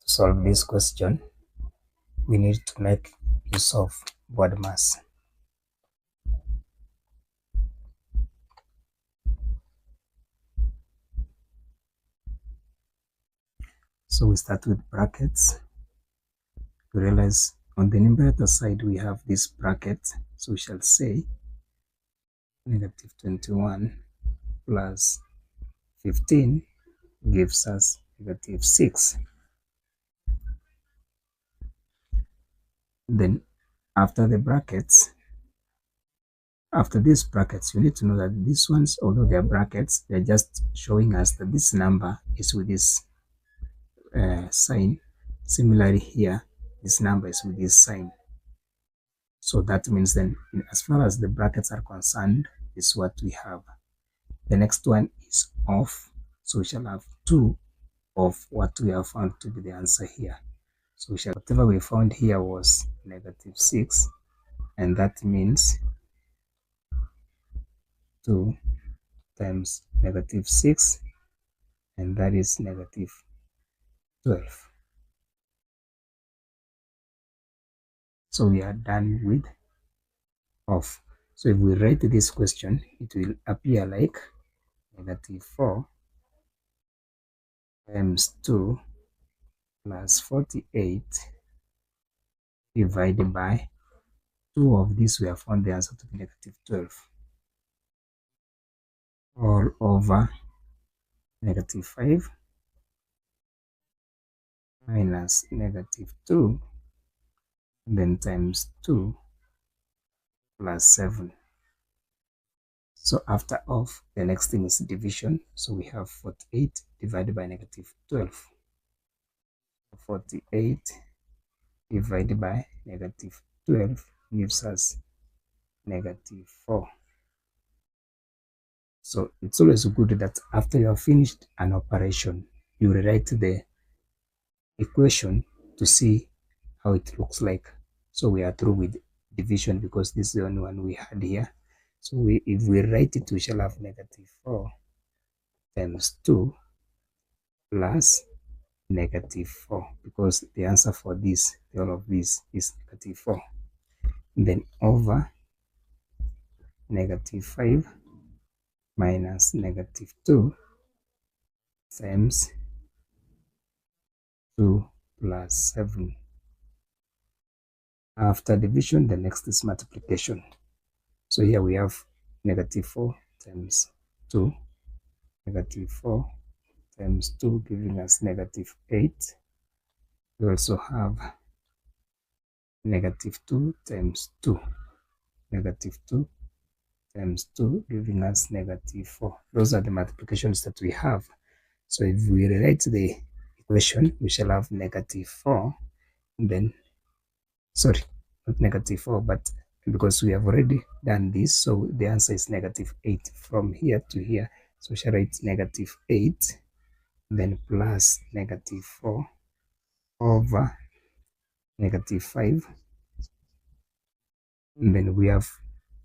To solve this question, we need to make use of BODMAS. So we start with brackets. We realize on the numerator side we have this bracket, so we shall say negative 21 plus 15 gives us negative 6. Then after the brackets, after these brackets, you need to know that these ones, although they are brackets, they're just showing us that this number is with this sign. Similarly here, this number is with this sign. So that means then, as far as the brackets are concerned, this is what we have. The next one is off, so we shall have 2 of what we have found to be the answer here. So we shall, whatever we found here was negative 6, and that means 2 times negative 6, and that is negative 12. So we are done with off. So if we write this question, it will appear like negative 4 times 2 plus 48 divided by 2 of these, we have found the answer to be negative 12, all over negative 5 minus negative 2, then times 2 plus 7. So after off, the next thing is division. So we have 48 divided by negative 12. 48 divided by negative 12 gives us negative 4. So it's always good that after you have finished an operation, you rewrite the equation to see how it looks like. So we are through with division because this is the only one we had here. So if we write it, we shall have negative 4 times 2 plus negative 4, because the answer for this, all of this, is negative 4. Then over negative 5 minus negative 2 times 2 plus 7. After division, the next is multiplication. So here we have negative 4 times 2, negative 4 times 2 giving us negative 8. We also have negative 2 times 2, negative 2 times 2 giving us negative 4. Those are the multiplications that we have. So if we rewrite the equation, we shall have negative 4, then, sorry, not negative 4, but because we have already done this, so the answer is negative 8 from here to here. So we shall write negative 8, then plus negative 4 over negative 5. And then we have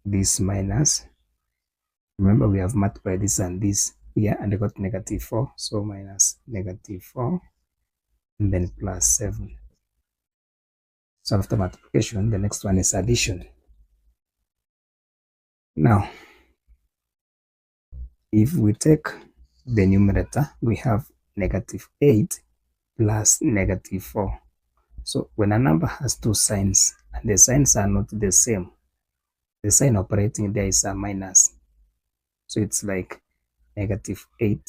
this minus. Remember, we have multiplied this and this here, and I got negative 4. So minus negative 4, and then plus 7. So after multiplication, the next one is addition. Now, if we take the numerator, we have negative 8 plus negative 4. So when a number has two signs and the signs are not the same, the sign operating there is a minus. So it's like negative 8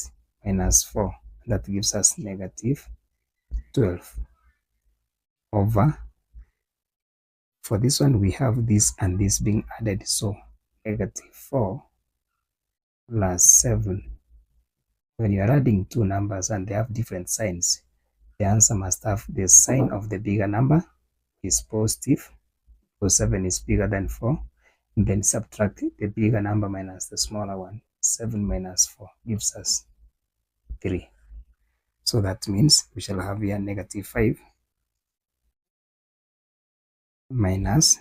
minus 4. That gives us negative 12 over, for this one we have this and this being added, so negative 4 plus 7. When you are adding two numbers and they have different signs, the answer must have the sign of the bigger number is positive, because 7 is bigger than 4, and then subtract the bigger number minus the smaller one. 7 minus 4 gives us 3. So that means we shall have here negative 5 minus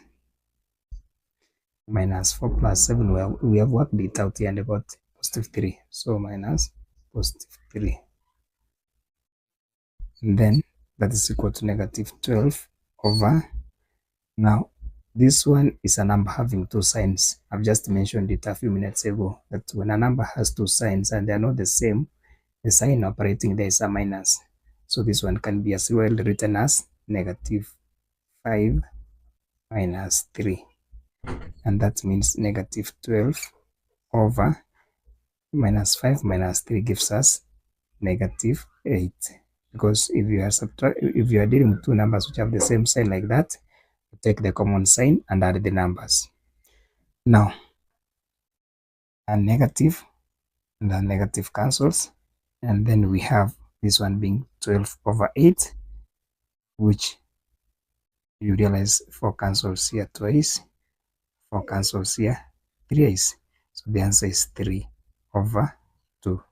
4 plus 7. Well, we have worked it out here and got positive 3. So minus positive 3. And then that is equal to negative 12 over, now this one is a number having two signs. I've just mentioned it a few minutes ago, that when a number has two signs and they are not the same, the sign operating there is a minus. So this one can be as well written as negative 5 minus 3. And that means negative 12 over minus 5 minus 3 gives us negative 8. Because if you are dealing with two numbers which have the same sign like that, you take the common sign and add the numbers. Now, a negative and a negative cancels, and then we have this one being 12 over 8, which you realize 4 cancels here twice, 4 cancels here thrice. So the answer is 3 over 2.